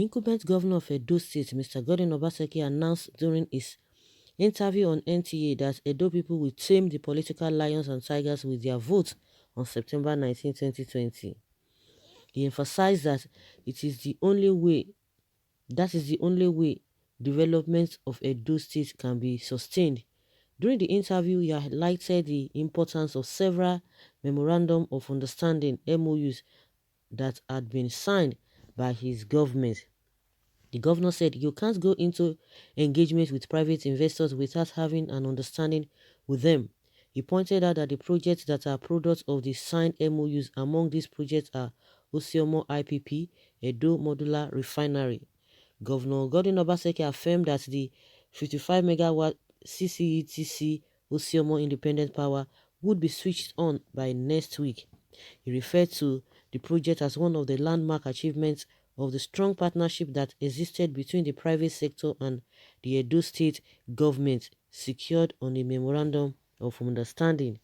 The incumbent governor of Edo State, Mr. Gordon Obaseki, announced during his interview on NTA that Edo people will tame the political lions and tigers with their vote on September 19, 2020. He emphasized that it is the only way that is the only way development of Edo State can be sustained. During the interview, he highlighted the importance of several Memorandum of Understanding (MOUs) that had been signed by his government. The governor said you can't go into engagement with private investors without having an understanding with them. He pointed out that the projects that are products of the signed MOUs, among these projects are Osiomo IPP, Edo Modular Refinery. Governor Gordon Obaseki affirmed that the 55 megawatt CCETC Osiomo Independent Power would be switched on by next week. He referred to the project as one of the landmark achievements of the strong partnership that existed between the private sector and the Edo State government, secured on a memorandum of understanding.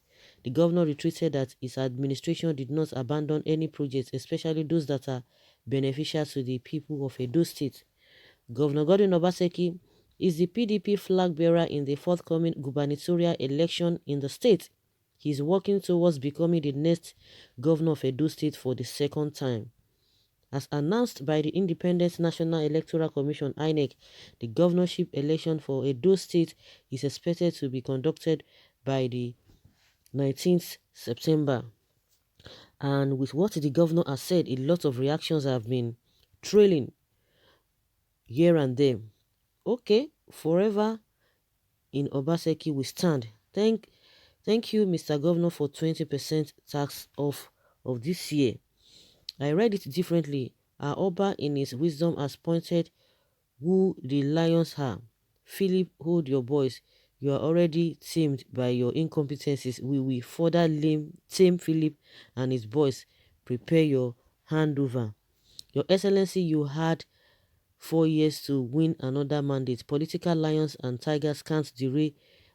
The governor reiterated that his administration did not abandon any projects, especially those that are beneficial to the people of Edo State. Governor Gordon Obaseki is the PDP flag bearer in the forthcoming gubernatorial election in the state. He is working towards becoming the next governor of Edo State for the second time. As announced by the Independent National Electoral Commission (INEC), the governorship election for Edo State is expected to be conducted by the 19th September. And with what the governor has said, a lot of reactions have been trailing here and there. Okay, forever in Obaseki we stand. Thank you, Mr. Governor, for 20% tax off of this year. I read it differently. Our Oba, in his wisdom, has pointed who the lions are. Philip, hold your boys. You are already tamed by your incompetencies. We will further tame Philip and his boys. Prepare your handover. Your Excellency, you had 4 years to win another mandate. Political lions and tigers can't derail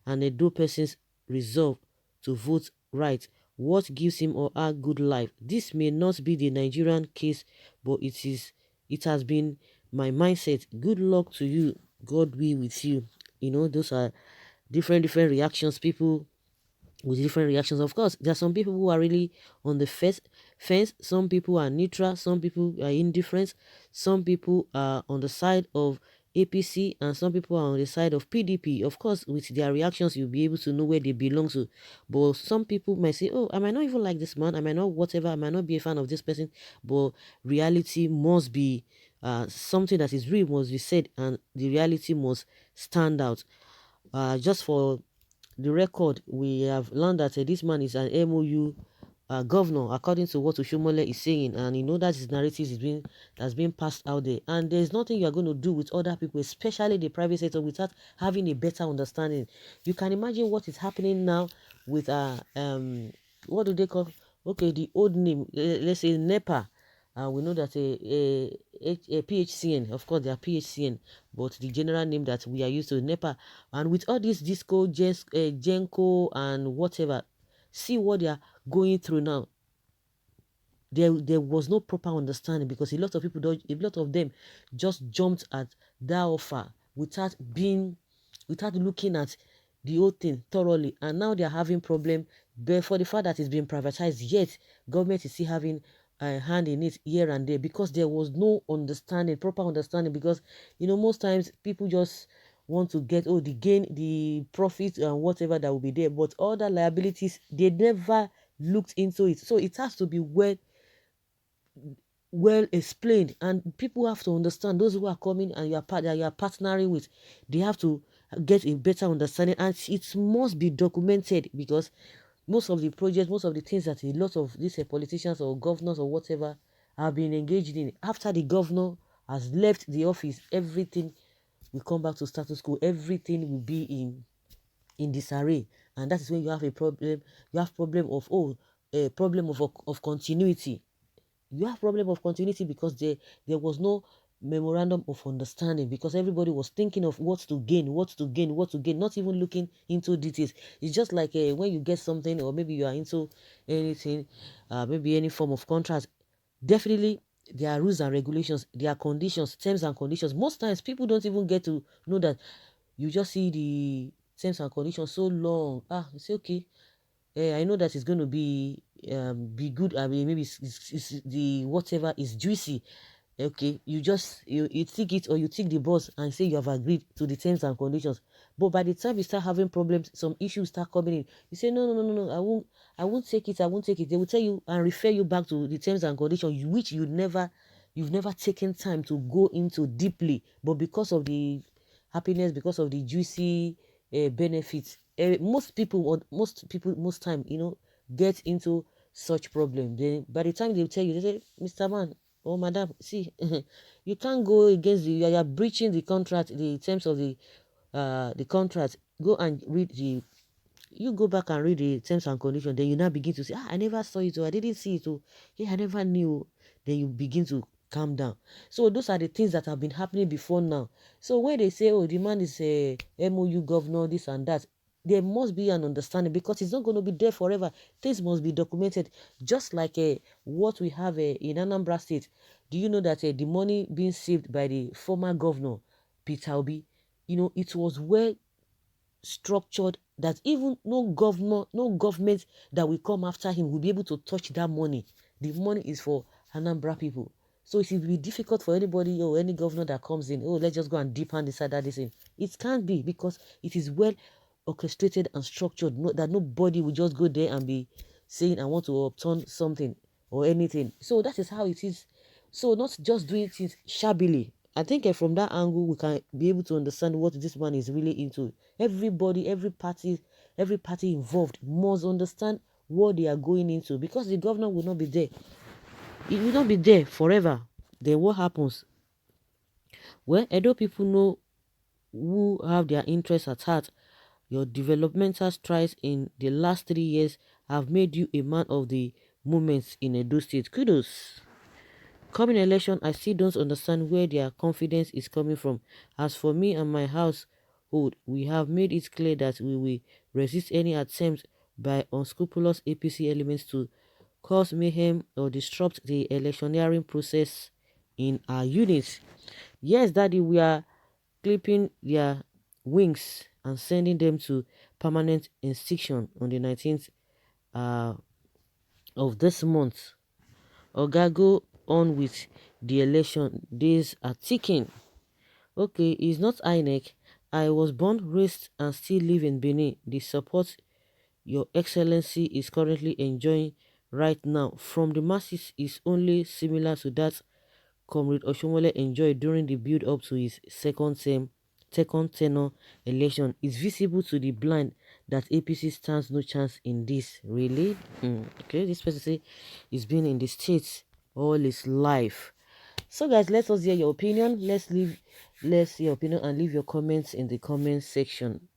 an Edo person's resolve to vote right. What gives him or her good life? This may not be the Nigerian case, but it has been my mindset. Good luck to you. God be with you. Those are different reactions. People with different reactions. Of course, there are some people who are really on the fence. Some people are neutral. Some people are indifferent. Some people are on the side of APC, and some people are on the side of PDP. Of course, with their reactions, you'll be able to know where they belong to. But some people might say, oh, I might not even like this man. I might not whatever. I might not be a fan of this person. But reality must be something that is real must be said, and the reality must stand out. Just for the record, we have learned that this man is an MOU governor, according to what Ushomole is saying, and that his narrative has been passed out there, and there's nothing you are going to do with other people, especially the private sector, without having a better understanding. You can imagine what is happening now with what do they call, okay, the old name, let's say NEPA. We know that a PHCN, of course, they are PHCN, but the general name that we are used to, NEPA. And with all this Disco, Genco, and whatever, see what they are going through now. There was no proper understanding, because a lot of them just jumped at that offer without looking at the whole thing thoroughly, and now they are having problem. But for the fact that it's been privatized, yet government is still having a hand in it here and there, because there was no proper understanding. Because most times people just want to get the gain, the profit, and whatever that will be there, but other liabilities, they never looked into it. So it has to be well explained, and people have to understand. Those who are coming and you are partnering with, they have to get a better understanding, and it must be documented, because most of the projects, most of the things that a lot of these politicians or governors or whatever have been engaged in, after the governor has left the office, everything will come back to status quo. Everything will be in disarray, and that is when you have a problem. You have problem of a problem of continuity. You have problem of continuity because there was no memorandum of understanding, because everybody was thinking of what to gain, not even looking into details. It's just like when you get something, or maybe you are into anything, maybe any form of contract. Definitely there are rules and regulations, there are conditions, terms and conditions. Most times people don't even get to know that. You just see the terms and conditions so long. You say, okay, I know that it's going to be good. I mean, maybe it's the whatever is juicy. Okay, you tick it, or you tick the box and say you have agreed to the terms and conditions. But by the time you start having problems, some issues start coming in, you say, no, no, no, no, no, I won't take it, I won't take it. They will tell you and refer you back to the terms and conditions, which you've never taken time to go into deeply. But because of the happiness, because of the juicy benefits, most time, get into such problem. Then by the time they tell you, they say, Mr. Man, oh madam, see, you can't go against you're breaching the contract, the terms of the contract. Go and read the you go back and read the terms and conditions. Then you now begin to say, I never saw it, or I didn't see it, or yeah, I never knew. Then you begin to calm down. So those are the things that have been happening before now. So when they say, oh, the man is a MOU governor, this and that, there must be an understanding, because it's not going to be there forever. Things must be documented, just like what we have in Anambra State. Do you know that the money being saved by the former governor, Peter Obi, it was well structured, that even no government that will come after him will be able to touch that money. The money is for Anambra people. So it will be difficult for anybody or any governor that comes in, oh, let's just go and deep hand decide that this thing. It can't be, because it is well orchestrated and structured, that nobody will just go there and be saying, I want to obtain something or anything. So that is how it is. So not just doing things shabbily. I think from that angle, we can be able to understand what this man is really into. Everybody, every party involved must understand what they are going into, because the governor will not be there. It will not be there forever. Then what happens? Well, Edo people know who have their interests at heart. Your developmental strides in the last 3 years have made you a man of the movements in Edo State. Kudos. Coming election, I still don't understand where their confidence is coming from. As for me and my household, we have made it clear that we will resist any attempt by unscrupulous APC elements to cause mayhem or disrupt the electioneering process in our units. Yes, Daddy, we are clipping their wings and sending them to permanent extinction on the 19th uh, of this month. Oga, go on with the election. Days are ticking. Okay, it's not INEC. I was born, raised, and still live in Benin. The support Your Excellency is currently enjoying right now from the masses is only similar to that Comrade Oshomole enjoyed during the build-up to his second tenure election. It's visible to the blind that APC stands no chance in this. Really? Okay, this person say he's been in the States all his life. So guys, let us hear your opinion. Let's hear your opinion and leave your comments in the comment section.